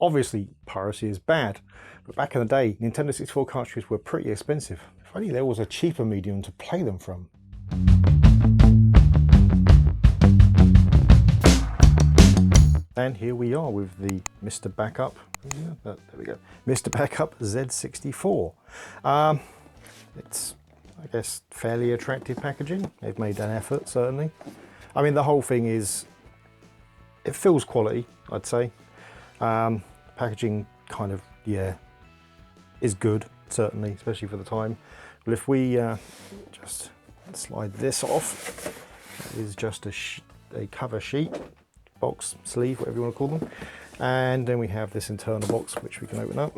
Obviously, piracy is bad, but back in the day, Nintendo 64 cartridges were pretty expensive. If only there was a cheaper medium to play them from. And here we are with the Mr. Backup. There we go. Mr. Backup Z64. It's, I guess, fairly attractive packaging. They've made an effort, certainly. I mean, the whole thing is, it feels quality, I'd say. Packaging kind of, yeah, is good, certainly, especially for the time. But if we just slide this off, that is just a cover sheet, box, sleeve, whatever you want to call them. And then we have this internal box, which we can open up.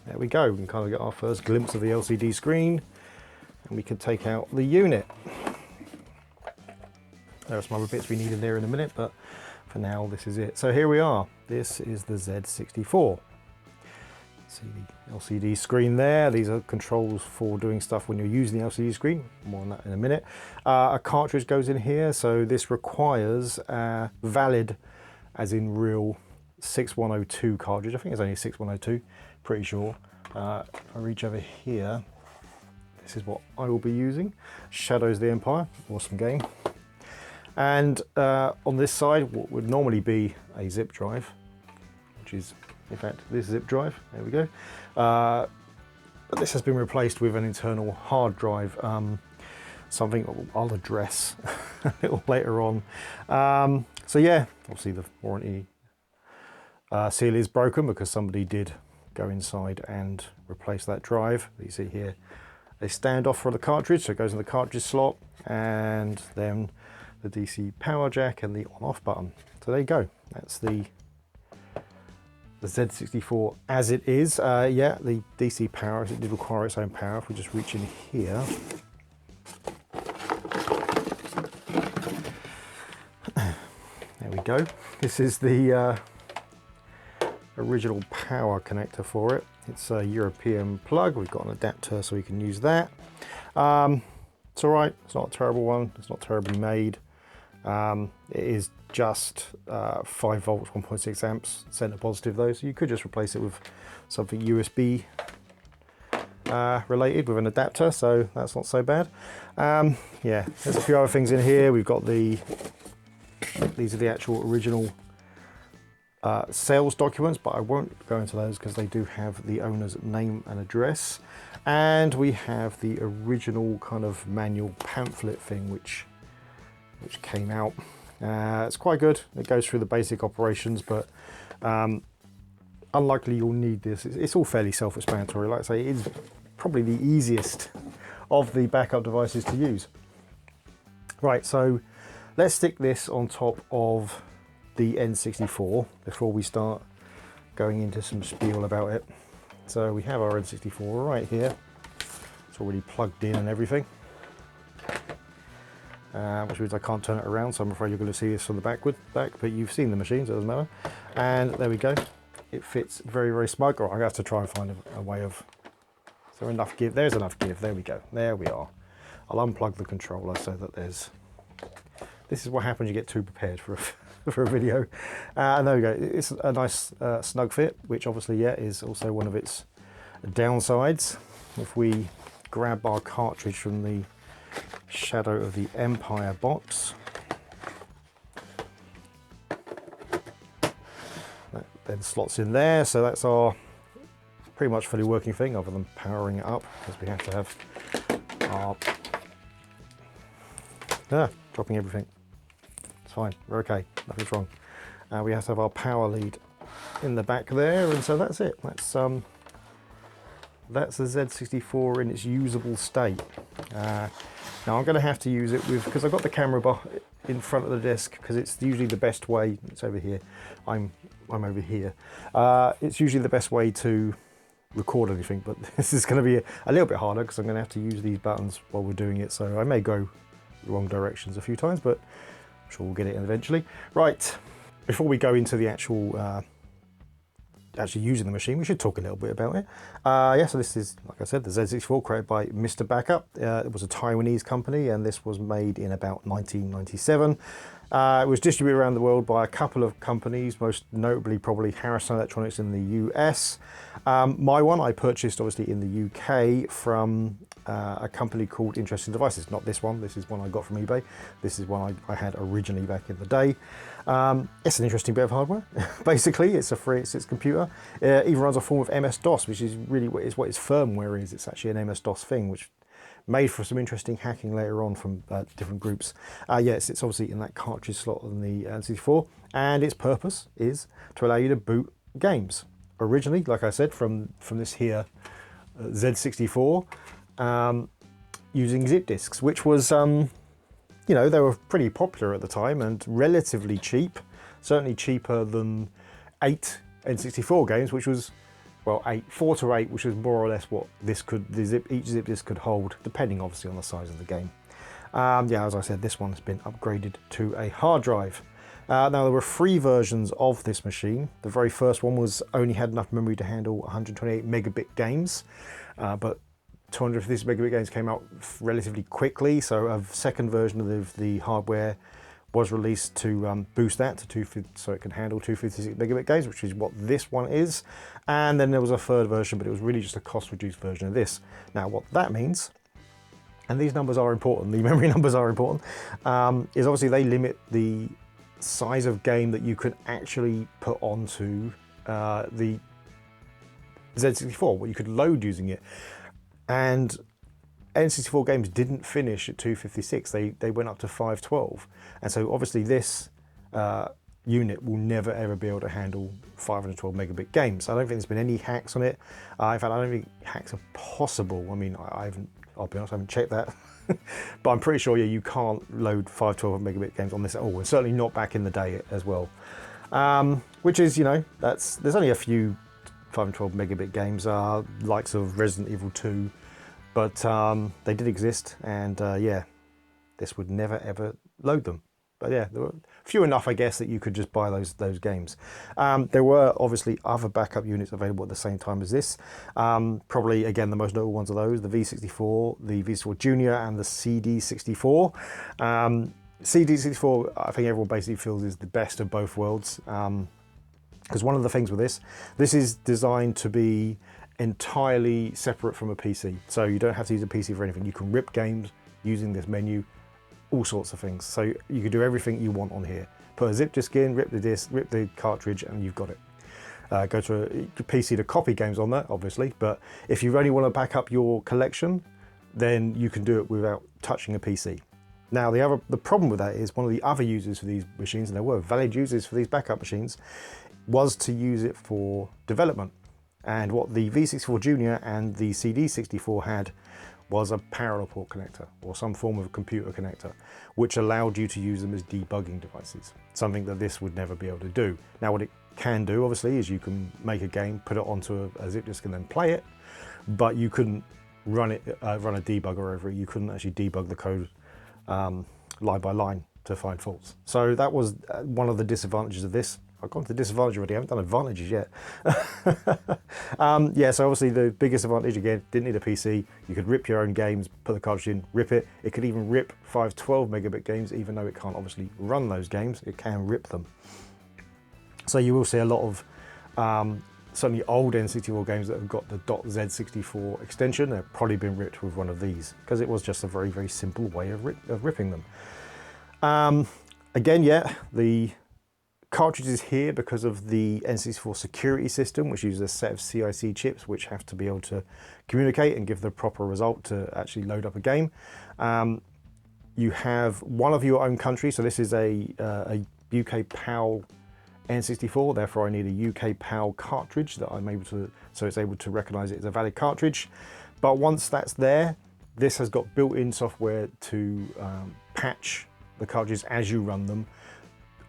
There we go, we can kind of get our first glimpse of the LCD screen, and we can take out the unit. There are some other bits we need in there in a minute, but for now this is it. So here we are, this is the Z64. See the LCD screen there. These are controls for doing stuff when you're using the LCD screen. More on that in a minute. A cartridge goes in here, so this requires a valid, as in real, 6102 cartridge. I think it's only 6102, pretty sure. If I reach over here, this is what I will be using. Shadows of the Empire, awesome game. And on this side, what would normally be a zip drive, which is in fact this zip drive, there we go. But this has been replaced with an internal hard drive, something I'll address a little later on. So yeah, obviously the warranty seal is broken because somebody did go inside and replace that drive. You see here a standoff for the cartridge, so it goes in the cartridge slot, and then the DC power jack and the on-off button. So there you go, that's the Z64 as it is. Yeah, the DC power, it did require its own power. If we just reach in here, there we go. This is the original power connector for it. It's a European plug. We've got an adapter so we can use that. It's all right, it's not a terrible one, it's not terribly made. It is just 5 volts, 1.6 amps, center positive though, so you could just replace it with something USB related with an adapter, so that's not so bad. Yeah, there's a few other things in here. We've got these are the actual original sales documents, but I won't go into those because they do have the owner's name and address. And we have the original kind of manual pamphlet thing, which came out. It's quite good. It goes through the basic operations, but unlikely you'll need this. It's all fairly self-explanatory. Like I say, it's probably the easiest of the backup devices to use. Right, so let's stick this on top of the N64 before we start going into some spiel about it. So we have our N64 right here. It's already plugged in and everything. Which means I can't turn it around, so I'm afraid you're going to see this from the back, but you've seen the machine, so it doesn't matter. And there we go. It fits very, very smug. Or I have to try and find a way of... Is there enough give? There's enough give. There we go. There we are. I'll unplug the controller so that there's... This is what happens when you get too prepared for a video. And there we go. It's a nice snug fit, which obviously, yeah, is also one of its downsides. If we grab our cartridge from the Shadow of the Empire box, that then slots in there, so that's our pretty much fully working thing, other than powering it up, because we have to have our dropping everything. It's fine, we're okay, nothing's wrong. We have to have our power lead in the back there, and so that's it. That's the Z64 in its usable state. Now I'm going to have to use it with, because I've got the camera bar in front of the desk, because it's usually the best way. It's over here. I'm over here. It's usually the best way to record anything, but this is going to be a little bit harder because I'm going to have to use these buttons while we're doing it. So I may go the wrong directions a few times, but I'm sure we'll get it in eventually. Right, before we go into the actual actually using the machine, we should talk a little bit about it. Yeah, so this is, like I said, the Z64 created by Mr. Backup. It was a Taiwanese company, and this was made in about 1997. It was distributed around the world by a couple of companies, most notably probably Harrison Electronics in the US. My one I purchased obviously in the UK from a company called Interesting Devices. Not this one, this is one I got from eBay. This is one I had originally back in the day. It's an interesting bit of hardware. Basically, it's a FreeXSys computer. It even runs a form of MS-DOS, which is really what its firmware is. It's actually an MS-DOS thing, which made for some interesting hacking later on from different groups. Yes, it's obviously in that cartridge slot on the N64, and its purpose is to allow you to boot games. Originally, like I said, from this here Z64, using zip disks, which was, you know, they were pretty popular at the time and relatively cheap, certainly cheaper than 8 N64 games, which was, well, 4 to 8, which was more or less what this could, each zip disk could hold, depending obviously on the size of the game. Yeah, as I said, this one's been upgraded to a hard drive. Now there were 3 versions of this machine. The very first one only had enough memory to handle 128 megabit games, but 256 megabit games came out relatively quickly, so a second version of the hardware was released to boost that to 250, so it can handle 256 megabit games, which is what this one is. And then there was a third version, but it was really just a cost-reduced version of this. Now, what that means, and these numbers are important, the memory numbers are important, is obviously they limit the size of game that you can actually put onto the Z64, what you could load using it. And N64 games didn't finish at 256, they went up to 512. And so obviously this unit will never ever be able to handle 512 megabit games. I don't think there's been any hacks on it. In fact, I don't think hacks are possible. I mean, I'll be honest, I haven't checked that. But I'm pretty sure, yeah, you can't load 512 megabit games on this at all, and certainly not back in the day as well. Which is, you know, there's only a few 512 megabit games, likes of Resident Evil 2, but they did exist, and yeah, this would never ever load them. But yeah, there were few enough, I guess, that you could just buy those games. There were obviously other backup units available at the same time as this. Probably, again, the most notable ones are those, the V64, the V64 Junior, and the CD64. CD64, I think everyone basically feels is the best of both worlds. Because one of the things with this is designed to be entirely separate from a PC. So you don't have to use a PC for anything. You can rip games using this menu, all sorts of things. So you can do everything you want on here. Put a zip disk in, rip the disk, rip the cartridge, and you've got it. Go to a PC to copy games on that, obviously, but if you only want to back up your collection, then you can do it without touching a PC. Now, the problem with that is one of the other uses for these machines, and there were valid uses for these backup machines, was to use it for development. And what the V64 Junior and the CD64 had was a parallel port connector, or some form of computer connector, which allowed you to use them as debugging devices, something that this would never be able to do. Now, what it can do, obviously, is you can make a game, put it onto a zip disk and then play it, but you couldn't run a debugger over it. You couldn't actually debug the code line by line to find faults. So that was one of the disadvantages of this. I've gone to the disadvantage already, I haven't done advantages yet. Yeah, so obviously the biggest advantage, again, didn't need a PC. You could rip your own games, put the cartridge in, rip it. It could even rip 512 megabit games, even though it can't obviously run those games, it can rip them. So you will see a lot of certainly old N64 games that have got the .Z64 extension. They've probably been ripped with one of these, because it was just a very, very simple way of ripping them. Again, yeah, the cartridges here because of the N64 security system, which uses a set of CIC chips which have to be able to communicate and give the proper result to actually load up a game. You have one of your own country, so this is a UK PAL N64, therefore I need a UK PAL cartridge that I'm able to, so it's able to recognize it as a valid cartridge. But once that's there, this has got built-in software to patch the cartridges as you run them,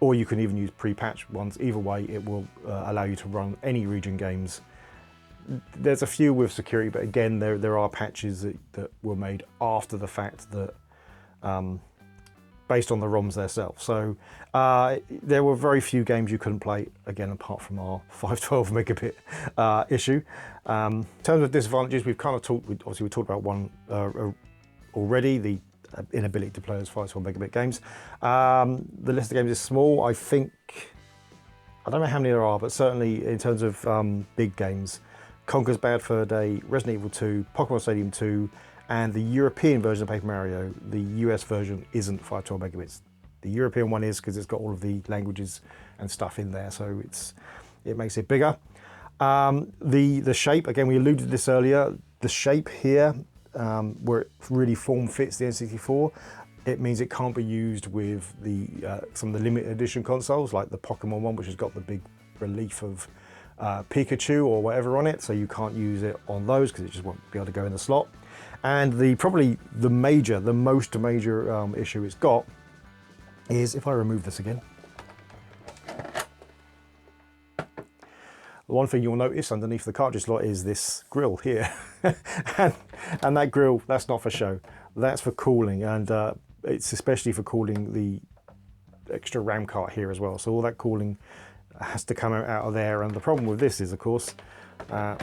or you can even use pre-patched ones. Either way, it will allow you to run any region games. There's a few with security, but again, there are patches that were made after the fact that based on the ROMs themselves. So there were very few games you couldn't play, again, apart from our 512 megabit issue. In terms of disadvantages, we've kind of talked, obviously we talked about one already, the inability to play those 512 megabit games. The list of games is small. I think, I don't know how many there are, but certainly in terms of big games, Conker's Bad Fur Day, Resident Evil 2, Pokemon Stadium 2, and the European version of Paper Mario. The US version isn't 512 megabits. The European one is because it's got all of the languages and stuff in there, so it makes it bigger. The shape, again, we alluded to this earlier, the shape here, where it really form fits the N64, it means it can't be used with some of the limited edition consoles, like the Pokemon one, which has got the big relief of Pikachu or whatever on it, so you can't use it on those because it just won't be able to go in the slot. And probably the most major issue it's got is, if I remove this again, the one thing you'll notice underneath the cartridge slot is this grill here. and that grill, that's not for show, that's for cooling, and it's especially for cooling the extra RAM cart here as well. So all that cooling has to come out of there, and the problem with this is, of course, that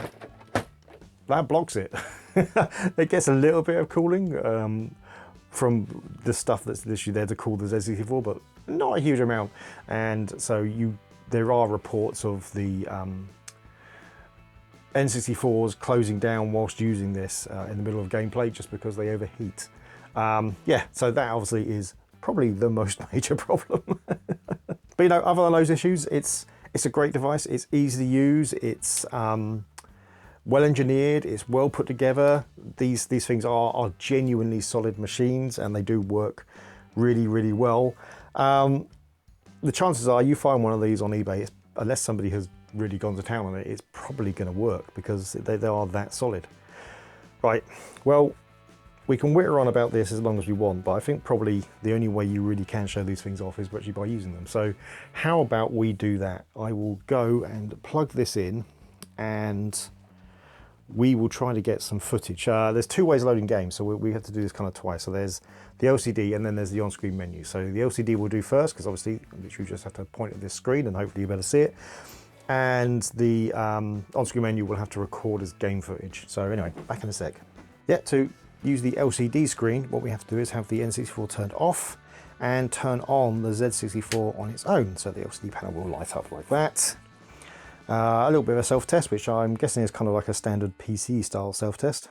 blocks it. It gets a little bit of cooling from the stuff that's literally there to cool the Z64, but not a huge amount. And so there are reports of the N64s closing down whilst using this in the middle of gameplay just because they overheat. Yeah, so that obviously is probably the most major problem. But you know, other than those issues, it's a great device. It's easy to use. It's well engineered. It's well put together. These things are genuinely solid machines, and they do work really, really well. The chances are you find one of these on eBay, unless somebody has really gone to town on it, it's probably going to work because they are that solid. Right, well, we can witter on about this as long as we want, but I think probably the only way you really can show these things off is actually by using them. So how about we do that? I will go and plug this in, and we will try to get some footage. There's two ways of loading games, so we have to do this kind of twice. So there's the LCD and then there's the on-screen menu. So the LCD we'll do first, because obviously you just have to point at this screen and hopefully you better see it. And the on-screen menu will have to record as game footage. So anyway, back in a sec. Yeah, to use the LCD screen, what we have to do is have the N64 turned off and turn on the Z64 on its own. So the LCD panel will light up like that. A little bit of a self-test, which I'm guessing is kind of like a standard PC style self-test.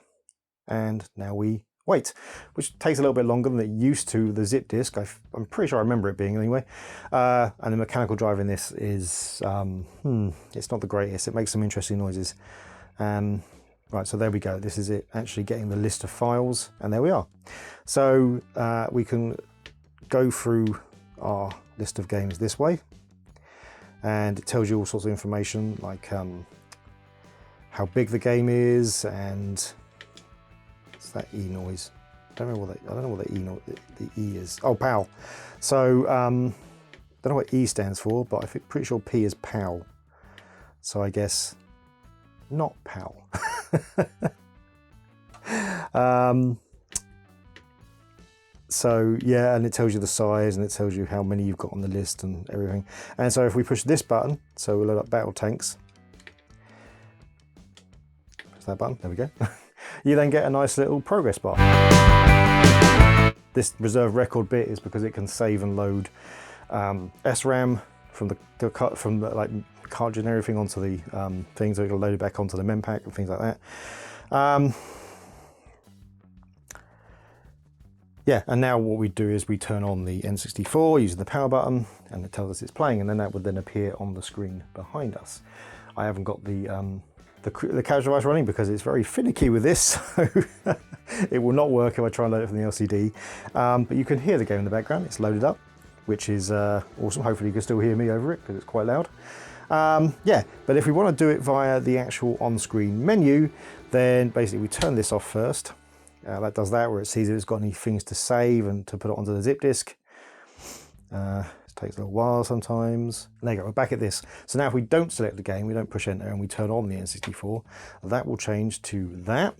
And now we wait, which takes a little bit longer than it used to the zip disk. I'm pretty sure I remember it being anyway. And the mechanical drive in this is, it's not the greatest. It makes some interesting noises. Right, so there we go. This is it actually getting the list of files, and there we are. So we can go through our list of games this way. And it tells you all sorts of information, like how big the game is, and what's that E noise? I don't know what the E is. Oh, PAL. So don't know what E stands for, but I'm pretty sure P is PAL. So I guess not PAL. So yeah, and it tells you the size, and it tells you how many you've got on the list and everything. And so if we push this button, so we'll load up battle tanks. Press that button, there we go. You then get a nice little progress bar. This reserve record bit is because it can save and load SRAM from the like cartridge and everything onto the thing, so it'll load it back onto the mem pack and things like that. Yeah, and now what we do is we turn on the N64 using the power button, and it tells us it's playing, and then that would then appear on the screen behind us. I haven't got the cartridge device running because it's very finicky with this, so it will not work if I try and load it from the LCD. But you can hear the game in the background. It's loaded up, which is awesome. Hopefully you can still hear me over it because it's quite loud. Yeah, but if we want to do it via the actual on-screen menu, then basically we turn this off first. That does that, where it sees if it's got any things to save and to put it onto the zip disk. It takes a little while sometimes. And there you go, we're back at this. So now if we don't select the game, we don't push enter, and we turn on the N64, that will change to that.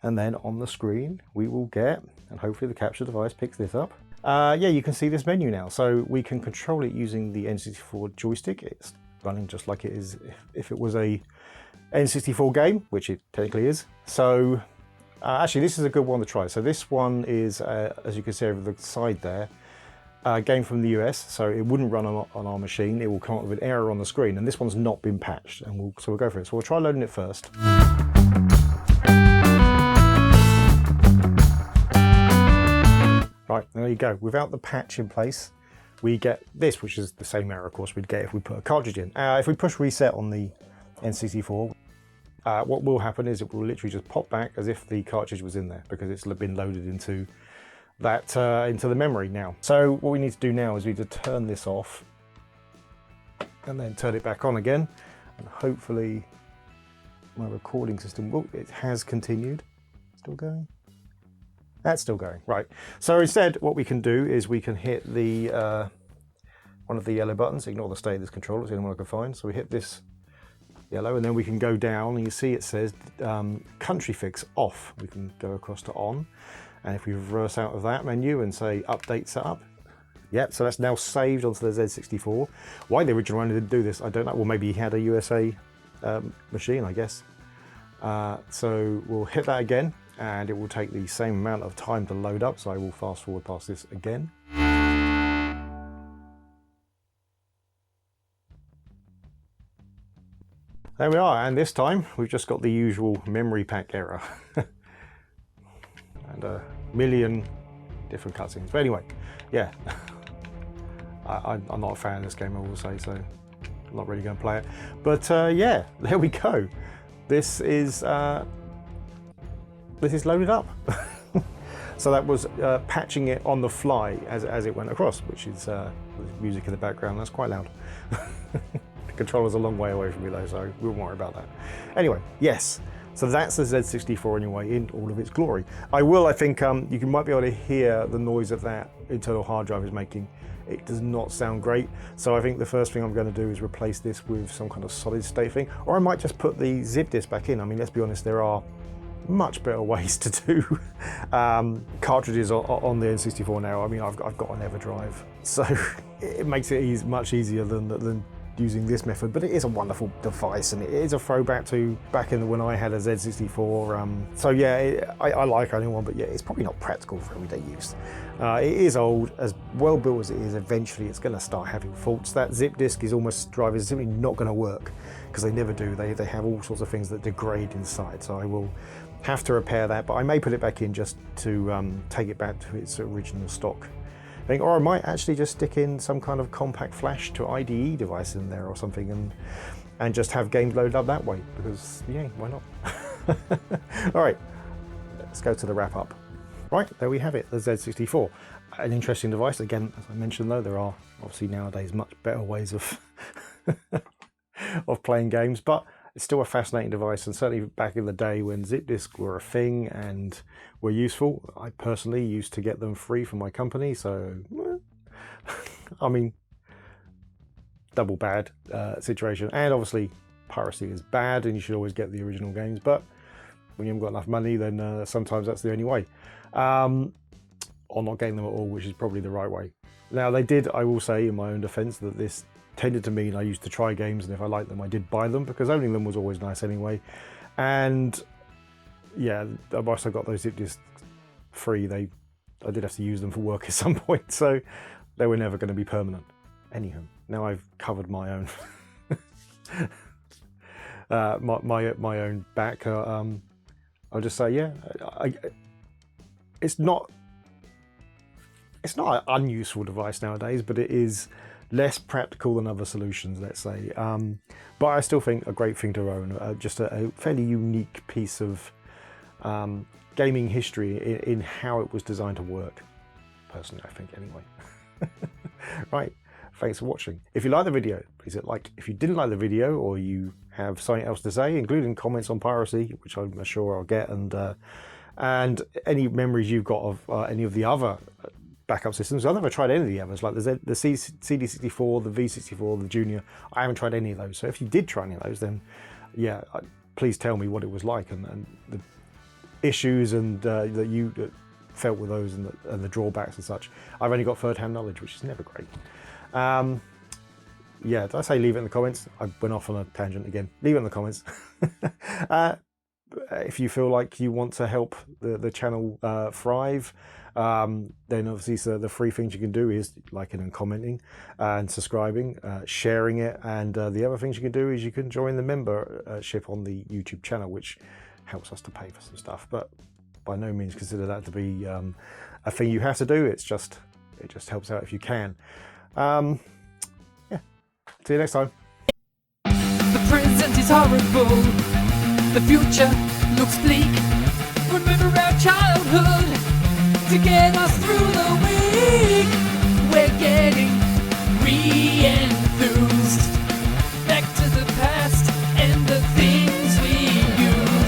And then on the screen, we will get, and hopefully the capture device picks this up. Yeah, you can see this menu now. So we can control it using the N64 joystick. It's running just like it is if it was a N64 game, which it technically is. So Actually, this is a good one to try. So this one is, as you can see over the side there, game from the US, so it wouldn't run on our machine. It will come up with an error on the screen, and this one's not been patched, and so we'll go for it. So we'll try loading it first. Right, there you go. Without the patch in place, we get this, which is the same error, of course, we'd get if we put a cartridge in. If we push reset on the N64, what will happen is it will literally just pop back as if the cartridge was in there, because it's been loaded into that into the memory now. So what we need to do now is we need to turn this off and then turn it back on again, and hopefully my recording system it has continued. Still going? That's still going, right. So instead what we can do is we can hit the one of the yellow buttons. Ignore the state of this controller, it's the only one I can find. So we hit this yellow, and then we can go down, and you see it says country fix off. We can go across to on, and if we reverse out of that menu and say update setup, yep, so that's now saved onto the Z64. Why the original owner didn't do this, I don't know. Well, maybe he had a USA machine, I guess. So we'll hit that again, and it will take the same amount of time to load up, so I will fast forward past this again. There we are, and this time we've just got the usual memory pack error. And a million different cutscenes. But anyway, yeah, I'm not a fan of this game, I will say, so I'm not really going to play it. But yeah, there we go. This is loaded up. So that was patching it on the fly as it went across, which is music in the background. That's quite loud. The controller's a long way away from me though, so we won't worry about that. Anyway, yes. So that's the Z64 anyway, in all of its glory. I think you might be able to hear the noise that that internal hard drive is making. It does not sound great. So I think the first thing I'm going to do is replace this with some kind of solid state thing, or I might just put the zip disk back in. I mean, let's be honest, there are much better ways to do cartridges on the N64 now. I mean, I've got an EverDrive, so it makes it much easier than using this method, but it is a wonderful device, and it is a throwback to back in when I had a Z64. So yeah, I like owning one, but yeah, it's probably not practical for everyday use. It is old, as well built as it is. Eventually, it's going to start having faults. That zip disk is simply not going to work, because they never do. They have all sorts of things that degrade inside. So I will have to repair that, but I may put it back in just to take it back to its original stock thing, or I might actually just stick in some kind of compact flash to IDE device in there or something, and just have games loaded up that way, because yeah, why not? All right, let's go to the wrap up. Right, there we have it, the Z64. An interesting device. Again, as I mentioned though, there are obviously nowadays much better ways of of playing games, but it's still a fascinating device, and certainly back in the day when zip disks were a thing and were useful, I personally used to get them free from my company, so I mean, double bad situation. And obviously piracy is bad, and you should always get the original games, but when you haven't got enough money, then sometimes that's the only way, or not getting them at all, which is probably the right way. Now they did, I will say in my own defense, that this tended to mean I used to try games, and if I liked them I did buy them, because owning them was always nice anyway. And yeah, whilst I got those zip disks free, I did have to use them for work at some point, so they were never going to be permanent. Anywho, now I've covered my own my own back. I'll just say, yeah, it's not an unuseful device nowadays, but it is less practical than other solutions, let's say. But I still think a great thing to own, just a fairly unique piece of gaming history in how it was designed to work, personally, I think, anyway. Right, thanks for watching. If you like the video, please hit like. If you didn't like the video, or you have something else to say, including comments on piracy, which I'm sure I'll get, and any memories you've got of any of the other backup systems. I've never tried any of the others, like the CD64, the V64, the Junior. I haven't tried any of those. So if you did try any of those, then yeah, please tell me what it was like, and the issues and that you felt with those, and the drawbacks and such. I've only got third-hand knowledge, which is never great. Yeah, did I say leave it in the comments? I went off on a tangent again. Leave it in the comments. if you feel like you want to help the channel thrive, then obviously the free things you can do is liking and commenting and subscribing, sharing it, and the other things you can do is you can join the membership on the YouTube channel, which helps us to pay for some stuff, but by no means consider that to be a thing you have to do. It just helps out if you can. Yeah, see you next time. The present is horrible, the future looks bleak. Remember our childhood to get us through the